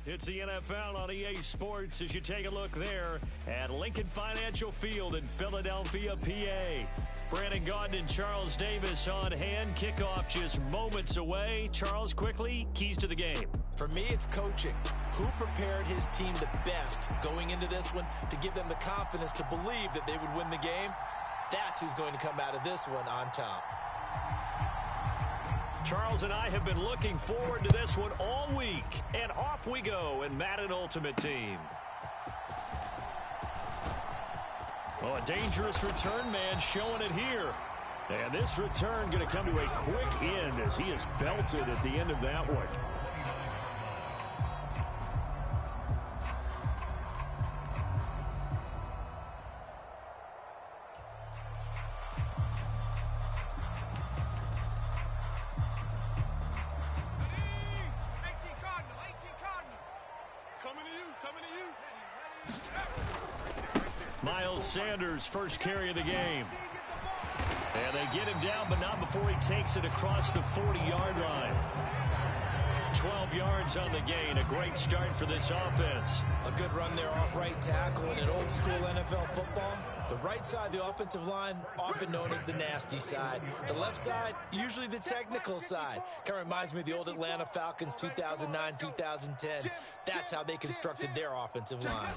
It's the NFL on EA Sports as you take a look there at Lincoln Financial Field in Philadelphia, PA. Brandon Gaudin and Charles Davis on hand. Kickoff just moments away. Charles, quickly, keys to the game. For me, it's coaching. Who prepared his team the best going into this one to give them the confidence to believe that they would win the game? That's who's going to come out of this one on top. Charles and I have been looking forward to this one all week. And off we go in Madden Ultimate Team. Oh, a dangerous return man showing it here. And this return going to come to a quick end as he is belted at the end of that one. Sanders, first carry of the game. And they get him down, but not before he takes it across the 40-yard line. 12 yards on the gain. A great start for this offense. A good run there off right tackle in an old-school NFL football. The right side of the offensive line, often known as the nasty side. The left side, usually the technical side. Kind of reminds me of the old Atlanta Falcons 2009, 2010. That's how they constructed their offensive line.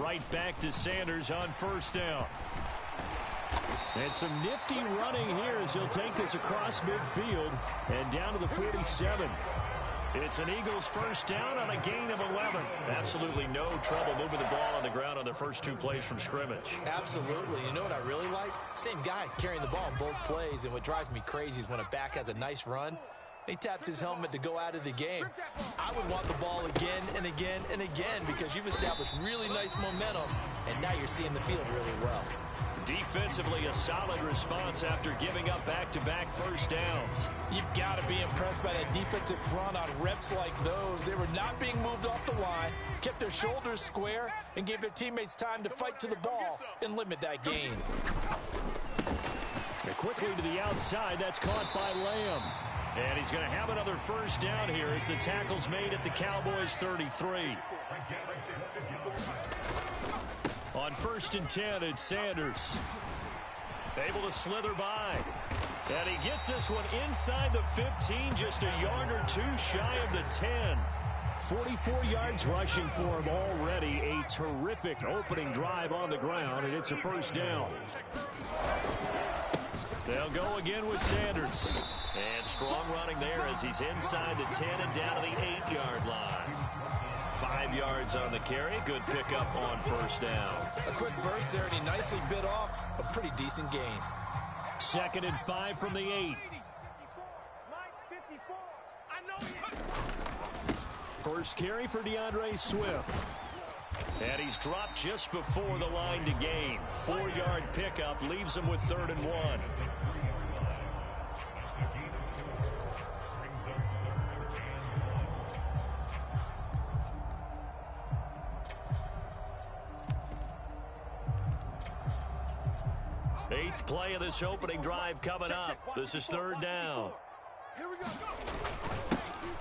Right back to Sanders on first down. And some nifty running here as he'll take this across midfield and down to the 47. It's an Eagles first down on a gain of 11. Absolutely no trouble moving the ball on the ground on their first two plays from scrimmage. Absolutely. You know what I really like? Same guy carrying the ball in both plays, and what drives me crazy is when a back has a nice run, he taps his helmet to go out of the game. I would want the ball again and again and again because you've established really nice momentum, and now you're seeing the field really well. Defensively, a solid response after giving up back-to-back first downs. You've got to be impressed by that defensive front on reps like those. They were not being moved off the line, kept their shoulders square, and gave their teammates time to fight to the ball and limit that gain. And quickly to the outside, that's caught by Lamb. And he's going to have another first down here as the tackle's made at the Cowboys' 33. On 1st and 10, it's Sanders. Able to slither by. And he gets this one inside the 15, just a yard or two shy of the 10. 44 yards rushing for him already. A terrific opening drive on the ground, and it's a first down. They'll go again with Sanders. And strong running there as he's inside the 10 and down to the 8-yard line. 5 yards on the carry. Good pickup on first down. A quick burst there, and he nicely bit off a pretty decent gain. 2nd and 5 from the 8. First carry for DeAndre Swift. And he's dropped just before the line to gain. 4-yard pickup leaves him with 3rd and 1. Eighth play of this opening drive coming up. This is 3rd down.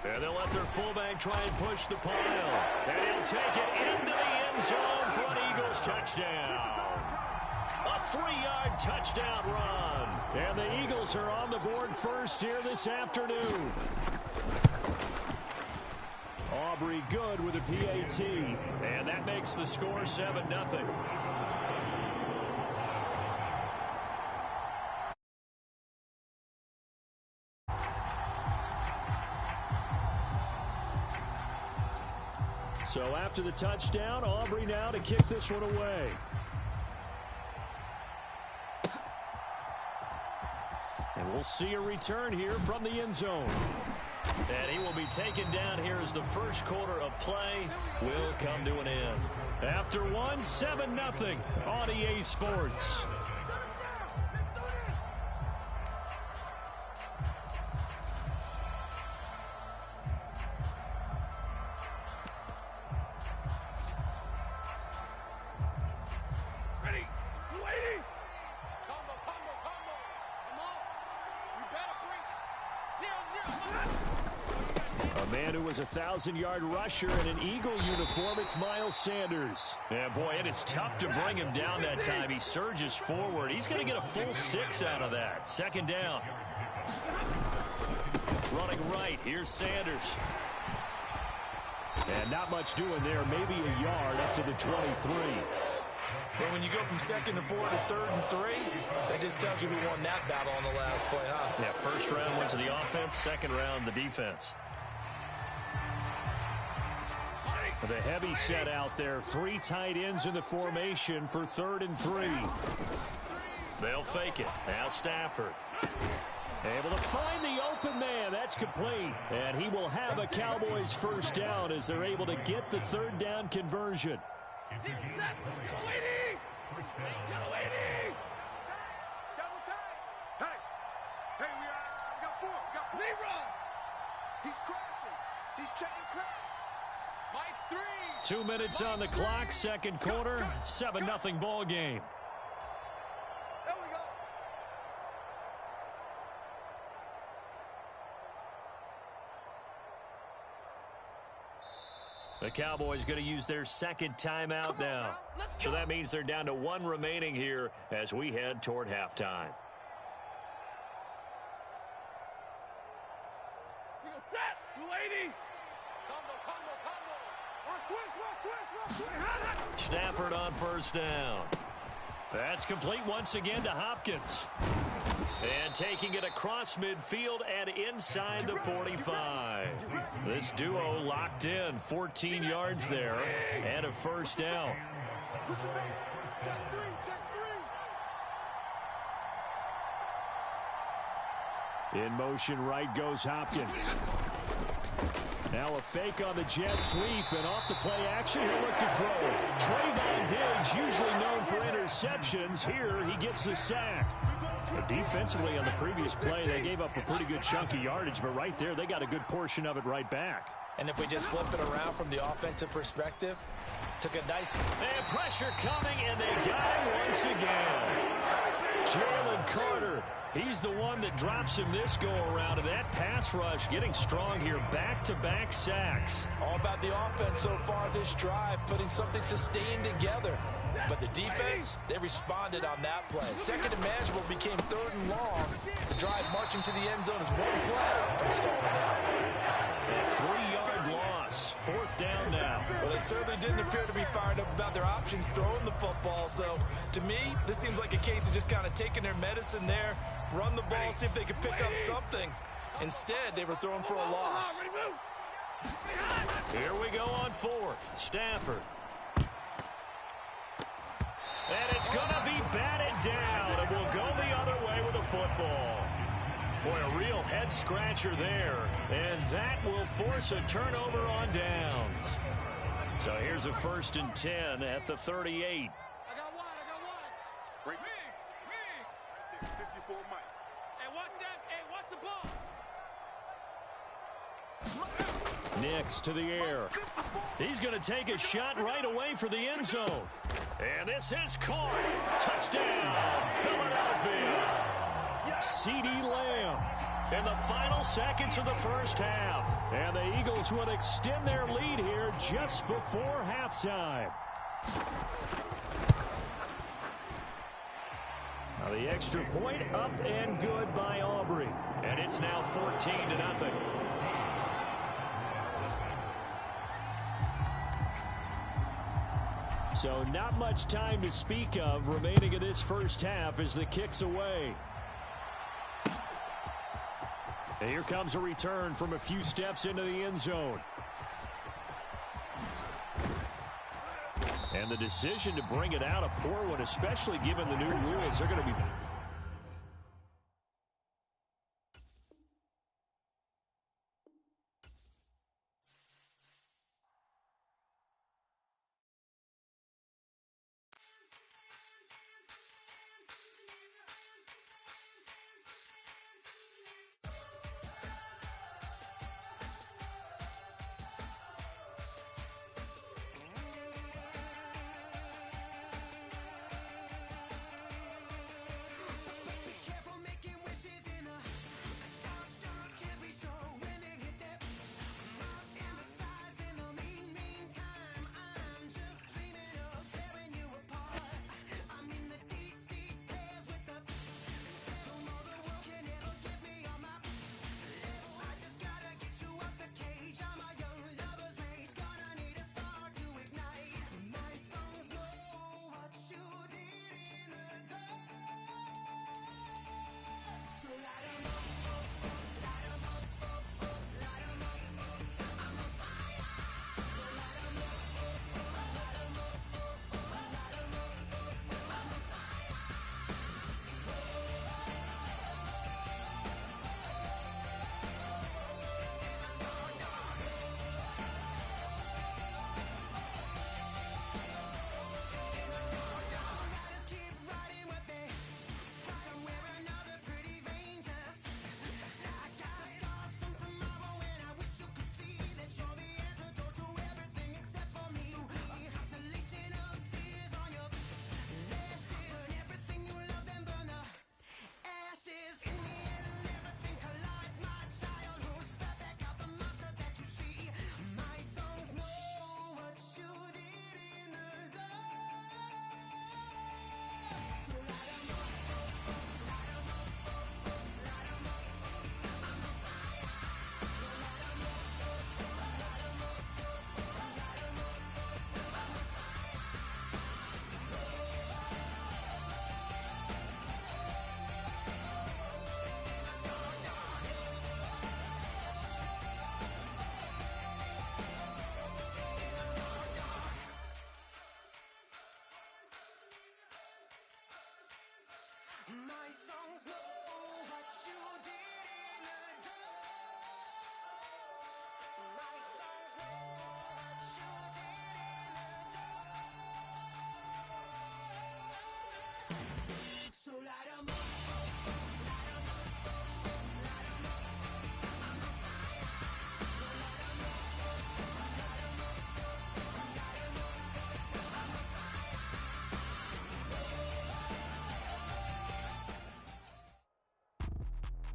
And they'll let their fullback try and push the pile. And he'll take it into the end zone for an Eagles touchdown. A 3-yard touchdown run. And the Eagles are on the board first here this afternoon. Aubrey good with a PAT. And that makes the score 7-0. So after the touchdown, Aubrey now to kick this one away. And we'll see a return here from the end zone. And he will be taken down here as the first quarter of play will come to an end. After one, 7-0 on EA Sports. man who was a 1,000-yard rusher in an Eagle uniform, it's Miles Sanders. Yeah, boy, and it's tough to bring him down that time. He surges forward. He's going to get a full 6 out of that. Second down. Running right, here's Sanders. And not much doing there, maybe a yard up to the 23. But when you go from 2nd and 4 to 3rd and 3, that just tells you who won that battle on the last play, huh? Yeah, first round went to the offense, second round the defense. The heavy set out there, 3 tight ends in the formation for 3rd and 3. They'll fake it. Now Stafford. Able to find the open man. That's complete. And he will have a Cowboys first down as they're able to get the 3rd down conversion. He's crossing. He's checking crowd. Mike 3. 2 minutes on the clock, second quarter, 7-0 ball game. There we go. The Cowboys going to use their second timeout now. So that means they're down to 1 remaining here as we head toward halftime. Stafford on first down. That's complete once again to Hopkins. And taking it across midfield and inside the 45. This duo locked in, 14 yards there and a first down. Check 3. In motion right goes Hopkins. Now a fake on the jet sweep, and off the play action, he'll look to throw. Trayvon Diggs, usually known for interceptions. Here, he gets the sack. But defensively on the previous play, they gave up a pretty good chunk of yardage, but right there, they got a good portion of it right back. And if we just flip it around from the offensive perspective, took a nice... And pressure coming, and they got him once again. Jalen Carter. He's the one that drops him this go-around, and that pass rush getting strong here. Back-to-back sacks. All about the offense so far this drive, putting something sustained together. But the defense, they responded on that play. Second and manageable became 3rd and long. The drive marching to the end zone is 1 play from stalling out. A 3-yard loss. 4th down now. Well, they certainly didn't appear to be fired up about their options throwing the football. So, to me, this seems like a case of just kind of taking their medicine there, run the ball, see if they could pick up something. Instead, they were throwing for a loss. Here we go on 4th. Stafford. And it's going to be batted down, and we'll go the other way with the football. Boy, a real head-scratcher there, and that will force a turnover on downs. So here's a 1st and 10 at the 38. I got one. Wings. 54 Mike. Hey, watch that. Hey, watch the ball. Nix to the air. He's going to take a shot right away for the end zone. And this is caught. Touchdown, Philadelphia. CeeDee Lamb in the final seconds of the first half. And the Eagles would extend their lead here just before halftime. Now the extra point up and good by Aubrey. And it's now 14-0. So not much time to speak of remaining in this first half as the kick's away. And here comes a return from a few steps into the end zone. And the decision to bring it out, a poor one, especially given the new rules. They're going to be...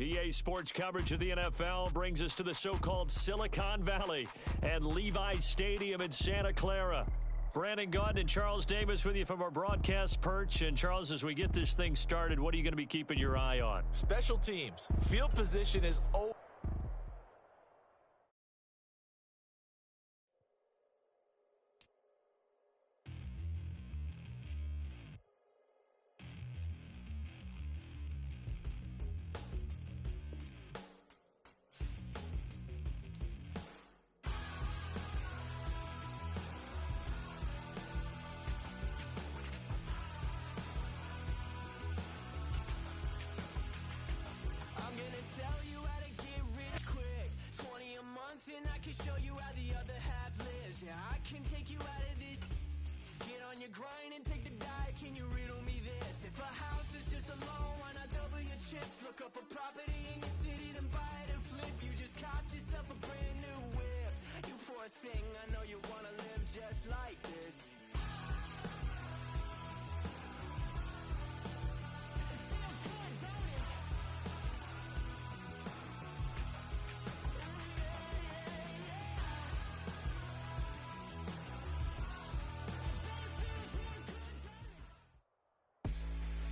EA Sports coverage of the NFL brings us to the so-called Silicon Valley and Levi's Stadium in Santa Clara. Brandon Gaudin and Charles Davis with you from our broadcast perch. And, Charles, as we get this thing started, what are you going to be keeping your eye on? Special teams. Field position is over.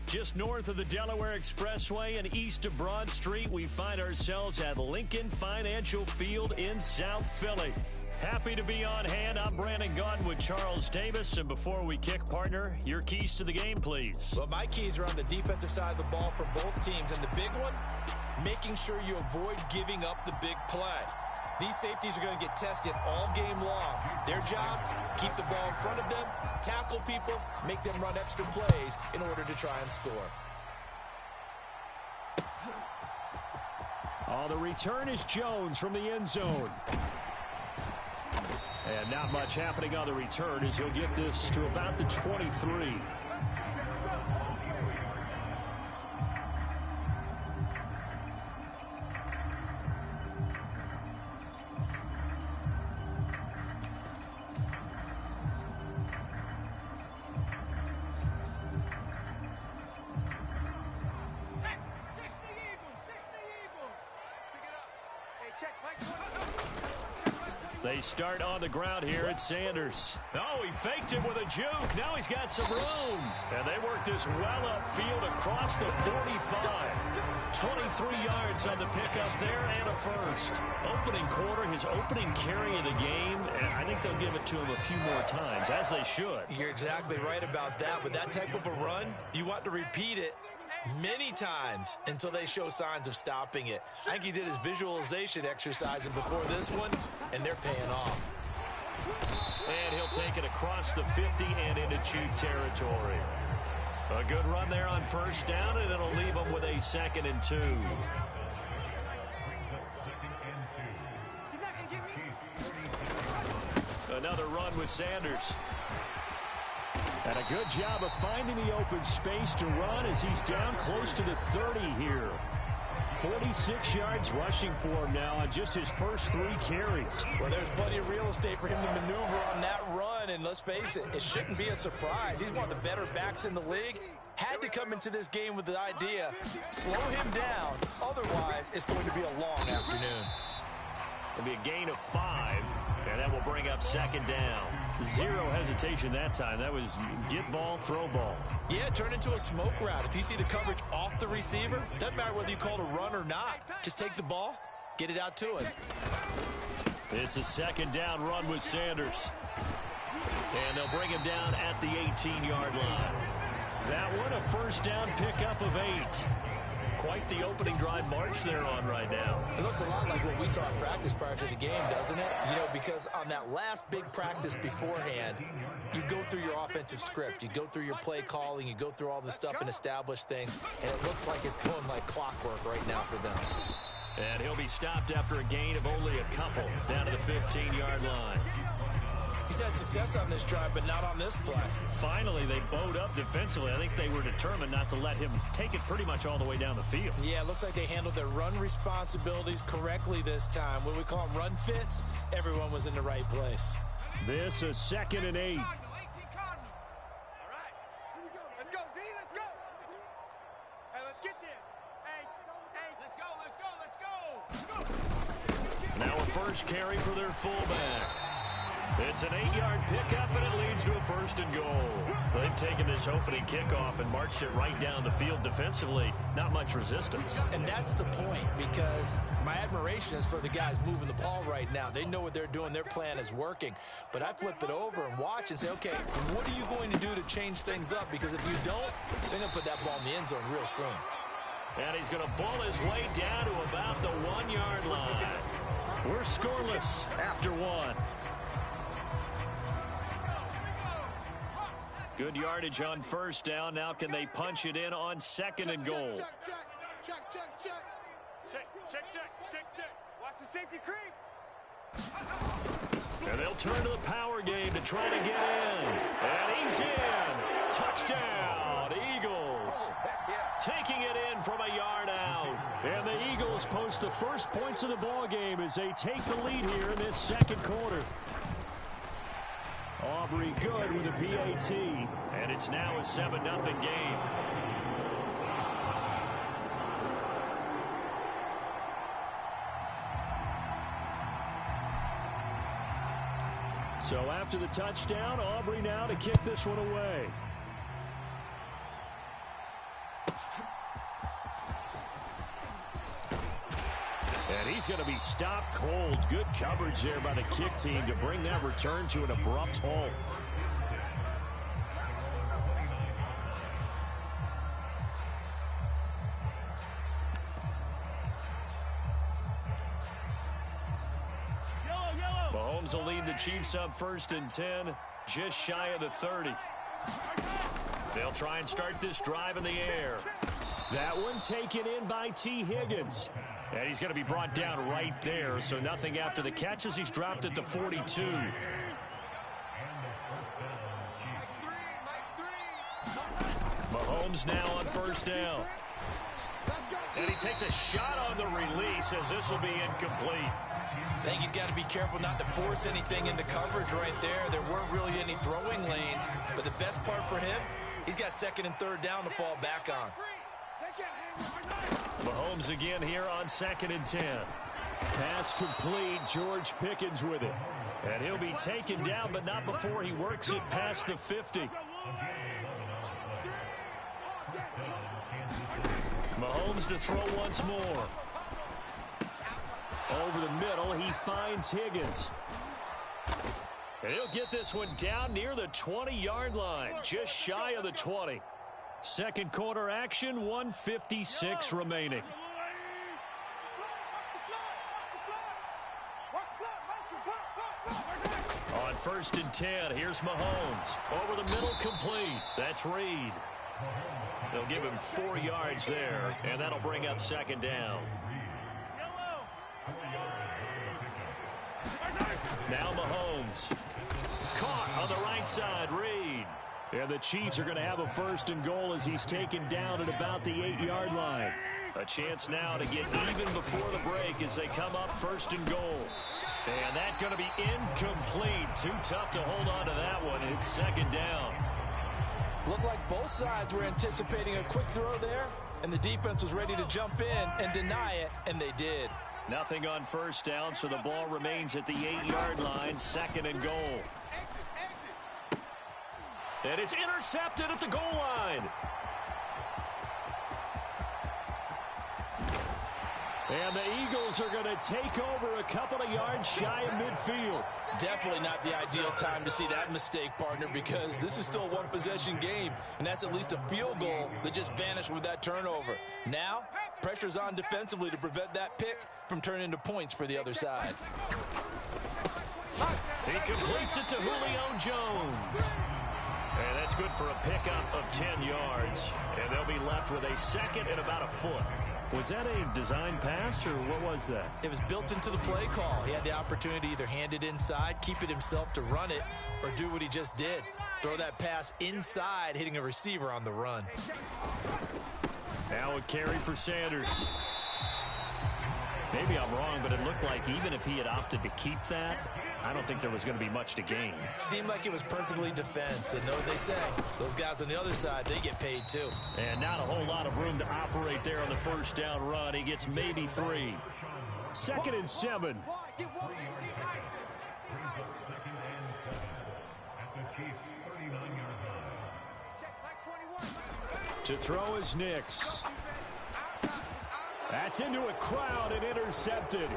Just north of the Delaware Expressway and east of Broad Street, we find ourselves at Lincoln Financial Field in South Philly. Happy to be on hand. I'm Brandon Gaudin with Charles Davis. And before we kick, partner, your keys to the game, please. Well, my keys are on the defensive side of the ball for both teams. And the big one, making sure you avoid giving up the big play. These safeties are going to get tested all game long. Their job, keep the ball in front of them, tackle people, make them run extra plays in order to try and score. Oh, the return is Jones from the end zone. And not much happening on the return as he'll get this to about the 23. They start on the ground here at Sanders. Oh, he faked it with a juke. Now he's got some room. And they work this well upfield across the 45. 23 yards on the pickup there and a first. Opening quarter, his opening carry of the game. And I think they'll give it to him a few more times, as they should. You're exactly right about that. With that type of a run, you want to repeat it many times until they show signs of stopping it. I think he did his visualization exercising before this one, and they're paying off. And he'll take it across the 50 and into Chief territory. A good run there on first down, and it'll leave them with a 2nd and 2. Another run with Sanders. And a good job of finding the open space to run as he's down close to the 30 here. 46 yards rushing for him now on just his first 3 carries. Well, there's plenty of real estate for him to maneuver on that run, and let's face it, it shouldn't be a surprise. He's one of the better backs in the league. Had to come into this game with the idea, slow him down, otherwise it's going to be a long afternoon. It'll be a gain of 5, and that will bring up 2nd down. 0 hesitation that time. That was get ball, throw ball. Yeah, turn into a smoke route. If you see the coverage off the receiver, doesn't matter whether you call it a run or not. Just take the ball, get it out to him. It's a 2nd down run with Sanders. And they'll bring him down at the 18-yard line. That one, a first down pickup of 8. Quite the opening drive march they're on right now. It looks a lot like what we saw in practice prior to the game, doesn't it? You know, because on that last big practice beforehand, you go through your offensive script. You go through your play calling. You go through all the stuff and establish things. And it looks like it's going like clockwork right now for them. And he'll be stopped after a gain of only a couple down to the 15-yard line. He's had success on this drive, but not on this play. Finally, they bowed up defensively. I think they were determined not to let him take it pretty much all the way down the field. Yeah, it looks like they handled their run responsibilities correctly this time. What we call them run fits, everyone was in the right place. This is 2nd and 8. All right, here we go. Let's go, D, let's go. Hey, let's get this. Hey, let's go, let's go, let's go. Now a first carry for their fullback. It's an 8-yard pickup, and it leads to a 1st and goal. They've taken this opening kickoff and marched it right down the field defensively. Not much resistance. And that's the point, because my admiration is for the guys moving the ball right now. They know what they're doing. Their plan is working. But I flip it over and watch and say, okay, what are you going to do to change things up? Because if you don't, they're going to put that ball in the end zone real soon. And he's going to bull his way down to about the 1-yard line. We're scoreless after 1. Good yardage on 1st down. Now can they punch it in on 2nd and goal? Check. Watch the safety creep. And they'll turn to the power game to try to get in. And he's in. Touchdown, Eagles. Taking it in from a yard out. And the Eagles post the first points of the ball game as they take the lead here in this 2nd quarter. Aubrey good with a PAT, and it's now a 7-0 game. So after the touchdown, Aubrey now to kick this one away. And he's going to be stopped cold. Good coverage there by the kick team to bring that return to an abrupt halt. Mahomes will lead the Chiefs up 1st and 10, just shy of the 30. They'll try and start this drive in the air. That one taken in by T. Higgins. And he's going to be brought down right there, so nothing after the catch as he's dropped at the 42. Mahomes now on 1st down. And he takes a shot on the release as this will be incomplete. I think he's got to be careful not to force anything into coverage right there. There weren't really any throwing lanes, but the best part for him, he's got 2nd and 3rd down to fall back on. Mahomes again here on 2nd and 10. Pass complete. George Pickens with it. And he'll be taken down, but not before he works it past the 50. Mahomes to throw once more. Over the middle, he finds Higgins. And he'll get this one down near the 20-yard line, just shy of the 20. 2nd quarter action, 1:56 remaining. On 1st and 10, here's Mahomes. Over the middle, complete. That's Reed. They'll give him 4 yards there, and that'll bring up 2nd down. Now Mahomes. Caught on the right side, Reed. And the Chiefs are going to have a 1st and goal as he's taken down at about the 8-yard line. A chance now to get even before the break as they come up 1st and goal. And that's going to be incomplete. Too tough to hold on to that one. It's 2nd down. Looked like both sides were anticipating a quick throw there, and the defense was ready to jump in and deny it, and they did. Nothing on 1st down, so the ball remains at the 8-yard line, 2nd and goal. And it's intercepted at the goal line. And the Eagles are going to take over a couple of yards shy of midfield. Definitely not the ideal time to see that mistake, partner, because this is still a one-possession game, and that's at least a field goal that just vanished with that turnover. Now, Pressure's on defensively to prevent that pick from turning into points for the other side. He completes it to Julio Jones. And that's good for a pickup of 10 yards. And they'll be left with a second and about a foot. Was that a design pass, or what was that? It was built into the play call. He had the opportunity to either hand it inside, keep it himself to run it, or do what he just did. Throw that pass inside, hitting a receiver on the run. Now a carry for Sanders. Maybe I'm wrong, but it looked like even if he had opted to keep that, I don't think there was going to be much to gain. Seemed like it was perfectly defense, and know what they say. Those guys on the other side, they get paid too. And not a whole lot of room to operate there on the first down run. He gets maybe 3. 2nd and 7. To throw is Nix. That's into a crowd and intercepted.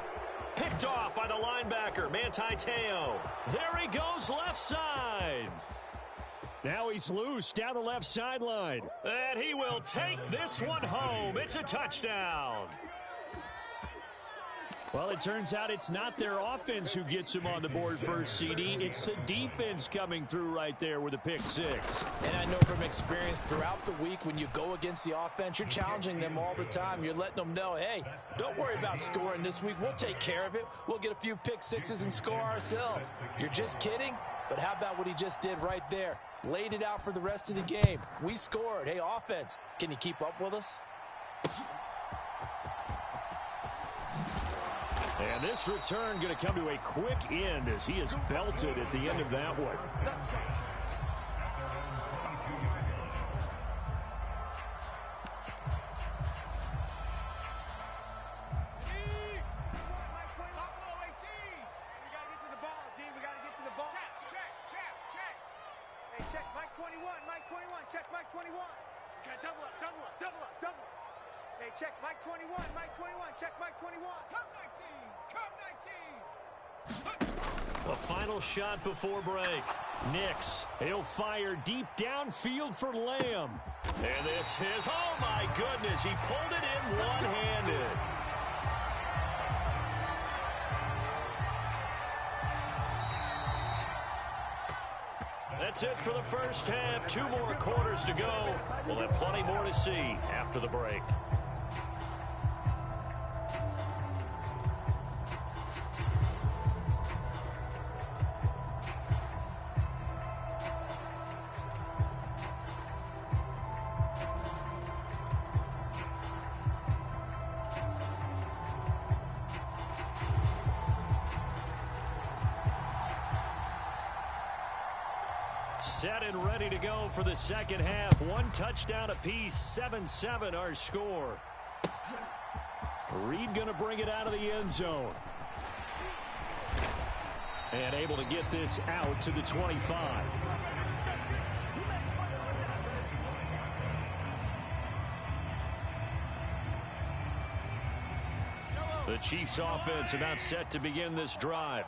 Picked off by the linebacker, Manti Te'o. There he goes, left side. Now he's loose down the left sideline. And he will take this one home. It's a touchdown. Well, it turns out it's not their offense who gets him on the board first, CD. It's the defense coming through right there with a pick 6. And I know from experience throughout the week, when you go against the offense, you're challenging them all the time. You're letting them know, hey, don't worry about scoring this week. We'll take care of it. We'll get a few pick 6s and score ourselves. You're just kidding? But how about what he just did right there? Laid it out for the rest of the game. We scored. Hey, offense, can you keep up with us? And this return going to come to a quick end as he is belted at the end of that one. Check, Mike 21, Mike 21, check, Mike 21. Okay, double up, double up, double up, double up. Hey, check, Mike 21, Mike 21, check, Mike 21. Come 19, come 19. A final shot before break. Nix, he'll fire deep downfield for Lamb. And this is, oh my goodness, he pulled it in one-handed. That's it for the first half. 2 more quarters to go. We'll have plenty more to see after the break. Set and ready to go for the second half. 1 touchdown apiece, 7-7 our score. Reed going to bring it out of the end zone. And able to get this out to the 25. The Chiefs offense about set to begin this drive.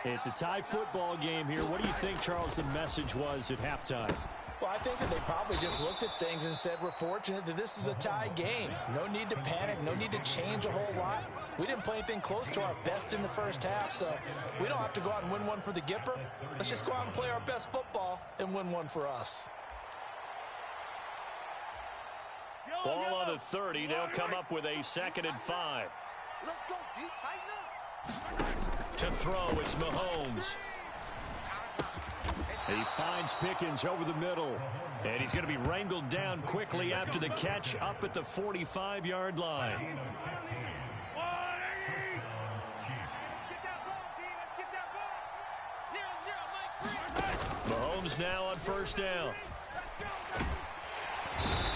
It's a tie football game here. What do you think, Charles, the message was at halftime? Well, I think that they probably just looked at things and said, we're fortunate that this is a tie game. No need to panic. No need to change a whole lot. We didn't play anything close to our best in the first half, so we don't have to go out and win one for the Gipper. Let's just go out and play our best football and win one for us. Ball on the 30. They'll come up with a 2nd and 5. Let's go, D, tighten up. To throw, it's Mahomes. He finds Pickens over the middle. And he's going to be wrangled down quickly after the catch up at the 45-yard line. Mahomes now on first down.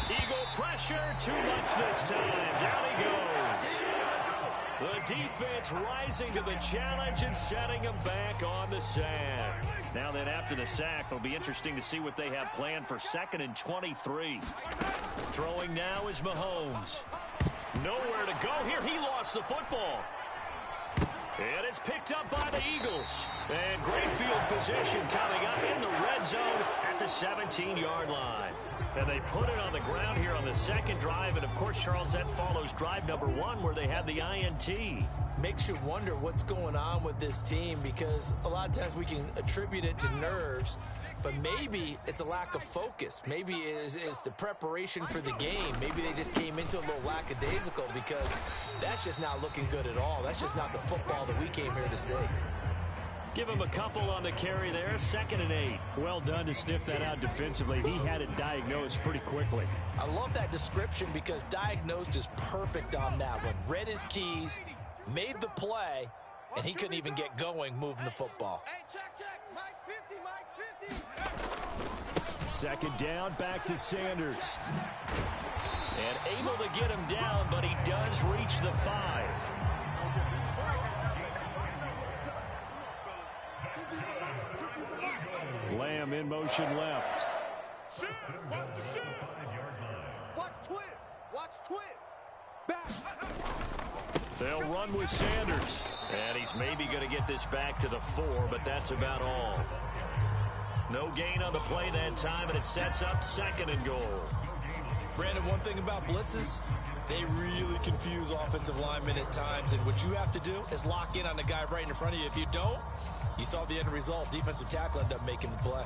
Eagle pressure, too much this time. Down he goes. The defense rising to the challenge and setting him back on the sack. Now then, after the sack, it'll be interesting to see what they have planned for 2nd and 23. Throwing now is Mahomes. Nowhere to go here. He lost the football. And it's picked up by the Eagles. And great field position coming up in the red zone at the 17-yard line. And they put it on the ground here on the second drive. And, of course, Charles, that follows drive number 1 where they had the INT. Makes you wonder what's going on with this team, because a lot of times we can attribute it to nerves, but maybe it's a lack of focus. Maybe it's the preparation for the game. Maybe they just came into a little lackadaisical, because that's just not looking good at all. That's just not the football that we came here to see. Give him a couple on the carry there, 2nd and 8. Well done to sniff that out defensively. He had it diagnosed pretty quickly. I love that description, because diagnosed is perfect on that one. Read his keys, made the play, and he couldn't even get going moving the football. Hey, check. Mike 50, Mike 50. Second down, back to Sanders. And able to get him down, but he does reach the 5. Lamb in motion left. Shoot! Watch the shoot! Watch twist! Back! They'll run with Sanders. And he's maybe going to get this back to the 4, but that's about all. No gain on the play that time, and it sets up 2nd and goal. Brandon, one thing about blitzes, they really confuse offensive linemen at times, and what you have to do is lock in on the guy right in front of you. If you don't, you saw the end result. Defensive tackle ended up making the play.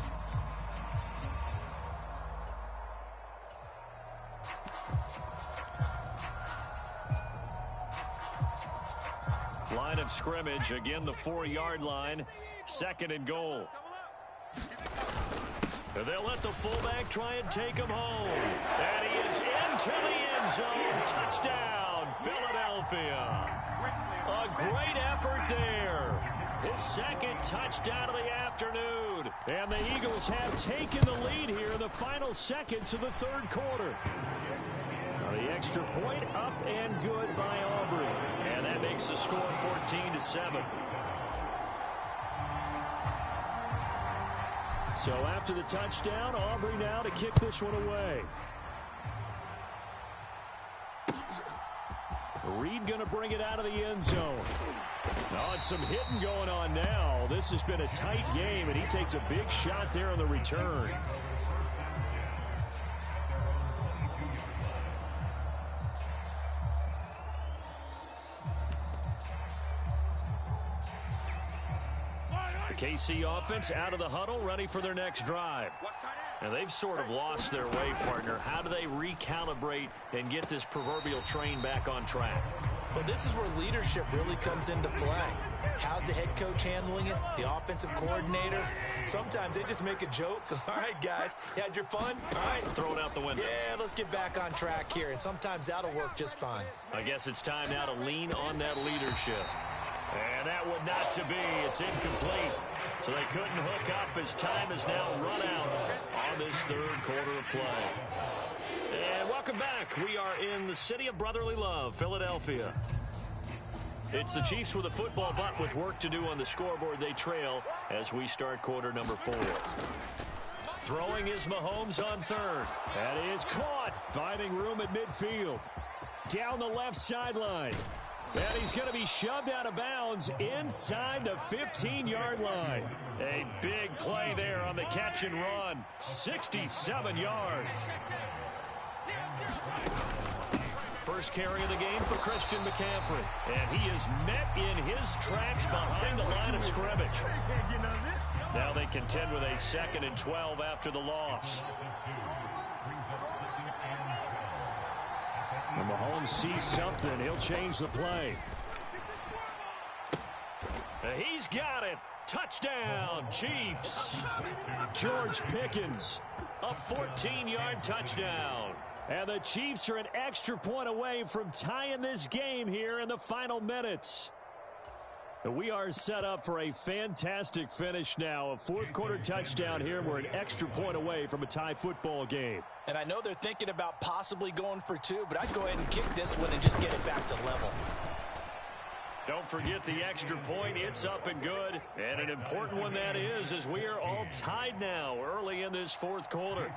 Line of scrimmage, again the 4-yard line, 2nd and goal. And they'll let the fullback try and take him home. And he is into the end zone. Touchdown, Philadelphia. A great effort there. His 2nd touchdown of the afternoon. And the Eagles have taken the lead here in the final seconds of the 3rd quarter. The extra point up and good by Aubrey. And that makes the score 14-7. So after the touchdown, Aubrey now to kick this one away. Reed going to bring it out of the end zone. Oh, it's some hitting going on now. This has been a tight game, and he takes a big shot there on the return. The KC offense out of the huddle, ready for their next drive. And they've sort of lost their way, partner. How do they recalibrate and get this proverbial train back on track? Well, this is where leadership really comes into play. How's the head coach handling it? The offensive coordinator? Sometimes they just make a joke. All right, guys, you had your fun? All right. Throw it out the window. Yeah, let's get back on track here. And sometimes that'll work just fine. I guess it's time now to lean on that leadership. And that would not to be. It's incomplete. So they couldn't hook up as time has now run out on this 3rd quarter of play. And welcome back. We are in the city of brotherly love, Philadelphia. It's the Chiefs with a football, but with work to do on the scoreboard, they trail as we start quarter number 4. Throwing is Mahomes on 3rd. That is caught. Finding room at midfield. Down the left sideline. And he's going to be shoved out of bounds inside the 15-yard line. A big play there on the catch and run. 67 yards. First carry of the game for Christian McCaffrey. And he is met in his tracks behind the line of scrimmage. Now they contend with a 2nd and 12 after the loss. When Mahomes sees something, he'll change the play. He's got it. Touchdown, Chiefs. George Pickens, a 14-yard touchdown. And the Chiefs are an extra point away from tying this game here in the final minutes. We are set up for a fantastic finish now. A 4th quarter touchdown here. We're an extra point away from a tie football game. And I know they're thinking about possibly going for 2, but I'd go ahead and kick this one and just get it back to level. Don't forget the extra point. It's up and good. And an important one that is, as we are all tied now early in this 4th quarter.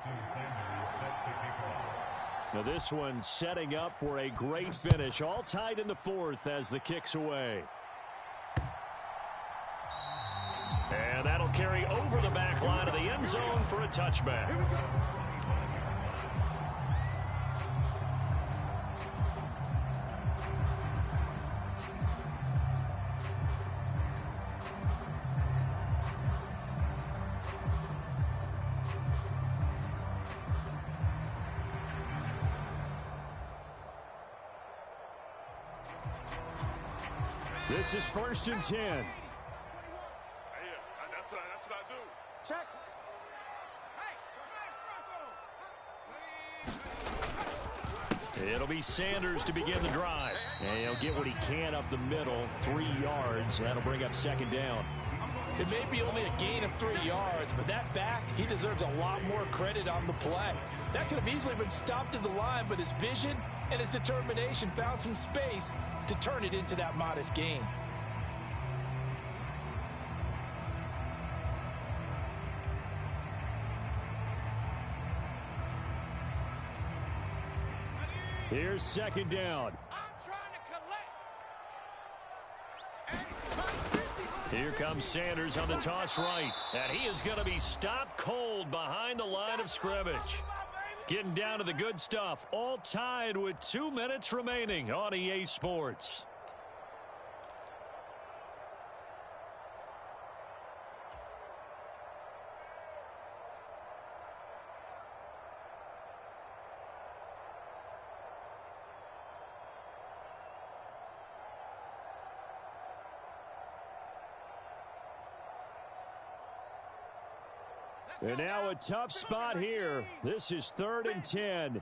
Now this one setting up for a great finish. All tied in the 4th as the kick's away. And that'll carry over the back line of the end zone for a touchback. This is 1st and 10. Yeah, that's what I do. Check. It'll be Sanders to begin the drive. And he'll get what he can up the middle, 3 yards. That'll bring up 2nd down. It may be only a gain of 3 yards, but that back, he deserves a lot more credit on the play. That could have easily been stopped at the line, but his vision and his determination found some space to turn it into that modest gain. Here's 2nd down. I'm trying to collect. Here comes Sanders on the toss right. And he is going to be stopped cold behind the line of scrimmage. Getting down to the good stuff. All tied with 2 minutes remaining on EA Sports. And now a tough spot here. This is 3rd and 10. 50's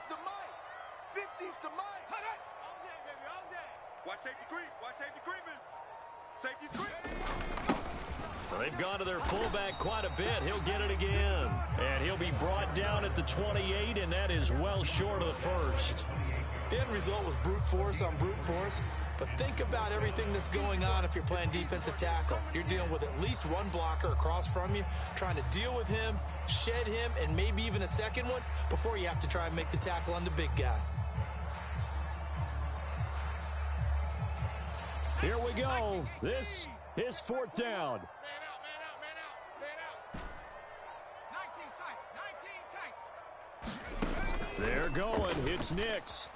the mic. 50's the mic. All day, baby, all day. Watch safety creep. Watch safety creeping. Safety's creep. Well, they've gone to their fullback quite a bit. He'll get it again. And he'll be brought down at the 28, and that is well short of the first. The end result was brute force on brute force. But think about everything that's going on if you're playing defensive tackle. You're dealing with at least one blocker across from you, trying to deal with him, shed him, and maybe even a second one before you have to try and make the tackle on the big guy. Here we go. This is 4th down. Man out, man out, man out, man out. 19 tight, 19 tight. They're going. It's Nix.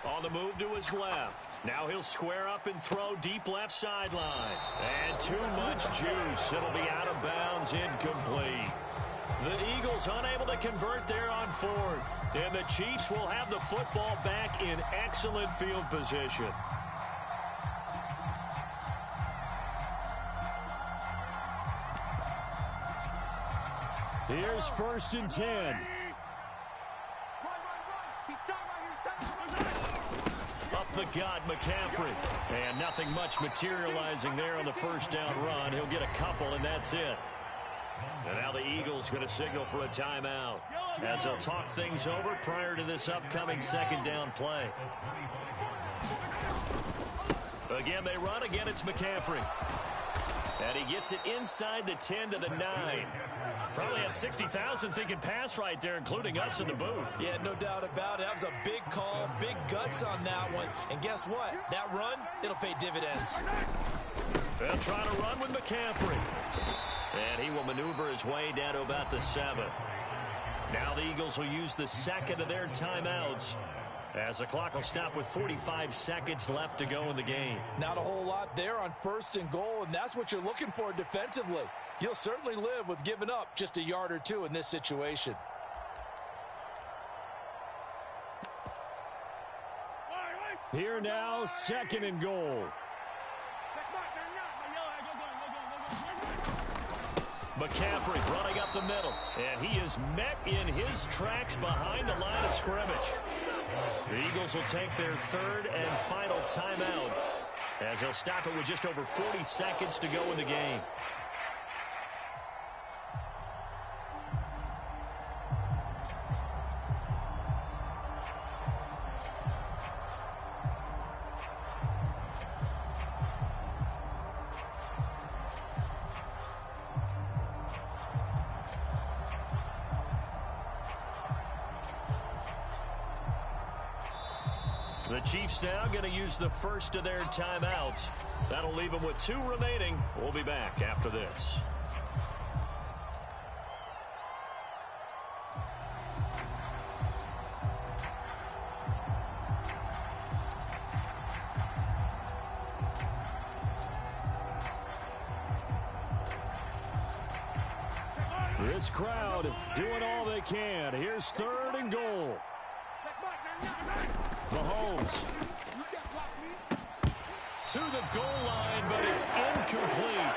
On the move to his left. Now he'll square up and throw deep left sideline. And too much juice. It'll be out of bounds, incomplete. The Eagles unable to convert there on 4th. And the Chiefs will have the football back in excellent field position. Here's 1st and 10. Run. He's tight right here. Up the gut, McCaffrey. And nothing much materializing there on the first down run. He'll get a couple, and that's it. And now the Eagles going to signal for a timeout as they'll talk things over prior to this upcoming 2nd down play. Again, they run. Again, it's McCaffrey. And he gets it inside the 10 to the 9. Probably had 60,000 thinking pass right there, including us in the booth. Yeah, no doubt about it. That was a big call, big guts on that one. And guess what? That run, it'll pay dividends. They'll try to run with McCaffrey. And he will maneuver his way down to about the 7. Now the Eagles will use the 2nd of their timeouts as the clock will stop with 45 seconds left to go in the game. Not a whole lot there on 1st and goal, and that's what you're looking for defensively. You'll certainly live with giving up just a yard or two in this situation. Here now, 2nd and goal. McCaffrey running up the middle, and he is met in his tracks behind the line of scrimmage. The Eagles will take their 3rd and final timeout as they'll stop it with just over 40 seconds to go in the game. The Chiefs now going to use the 1st of their timeouts. That'll leave them with 2 remaining. We'll be back after this. This crowd doing all they can. Here's 3rd and goal. Mahomes. To the goal line, but it's incomplete.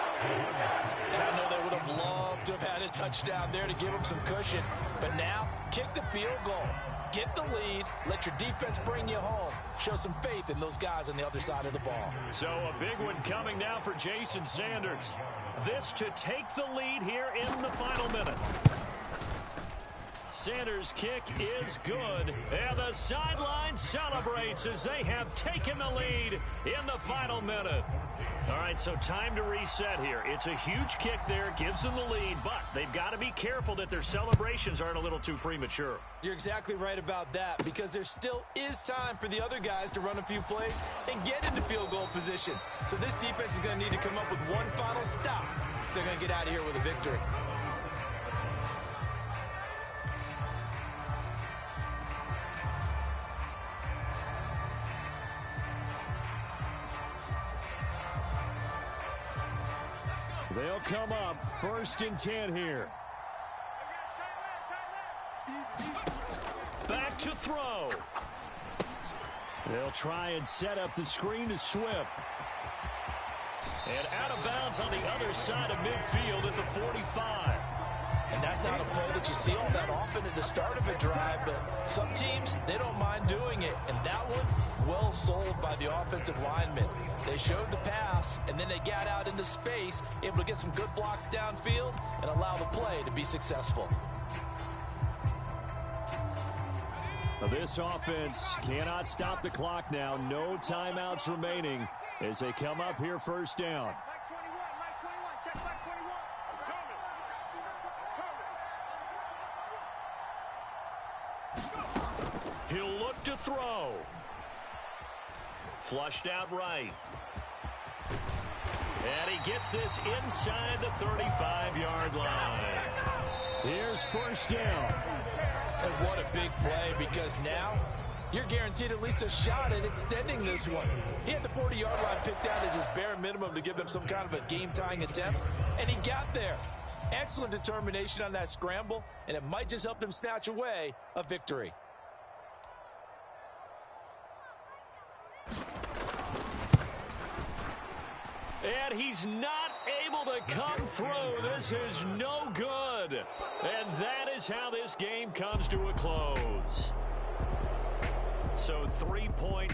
And I know they would have loved to have had a touchdown there to give them some cushion. But now, kick the field goal. Get the lead. Let your defense bring you home. Show some faith in those guys on the other side of the ball. So a big one coming now for Jason Sanders. This to take the lead here in the final minute. Sanders' kick is good, and the sideline celebrates as they have taken the lead in the final minute. All right, so time to reset here. It's a huge kick there, gives them the lead, but they've got to be careful that their celebrations aren't a little too premature. You're exactly right about that, because there still is time for the other guys to run a few plays and get into field goal position. So this defense is going to need to come up with one final stop if they're going to get out of here with a victory. They'll come up 1st and 10 here. Back to throw. They'll try and set up the screen to Swift. And out of bounds on the other side of midfield at the 45. And that's not a play that you see all that often at the start of a drive, but some teams, they don't mind doing it. And that one, well sold by the offensive linemen. They showed the pass, and then they got out into space, able to get some good blocks downfield and allow the play to be successful. This offense cannot stop the clock now. No timeouts remaining as they come up here 1st down. Mike 21, Mike 21, check Mike 21. He'll look to throw. Flushed out right. And he gets this inside the 35-yard line. Here's 1st down. And what a big play, because now you're guaranteed at least a shot at extending this one. He had the 40-yard line picked out as his bare minimum to give them some kind of a game-tying attempt, and he got there. Excellent determination on that scramble, and it might just help them snatch away a victory. And he's not able to come through. This is no good. And that is how this game comes to a close. So 3-point.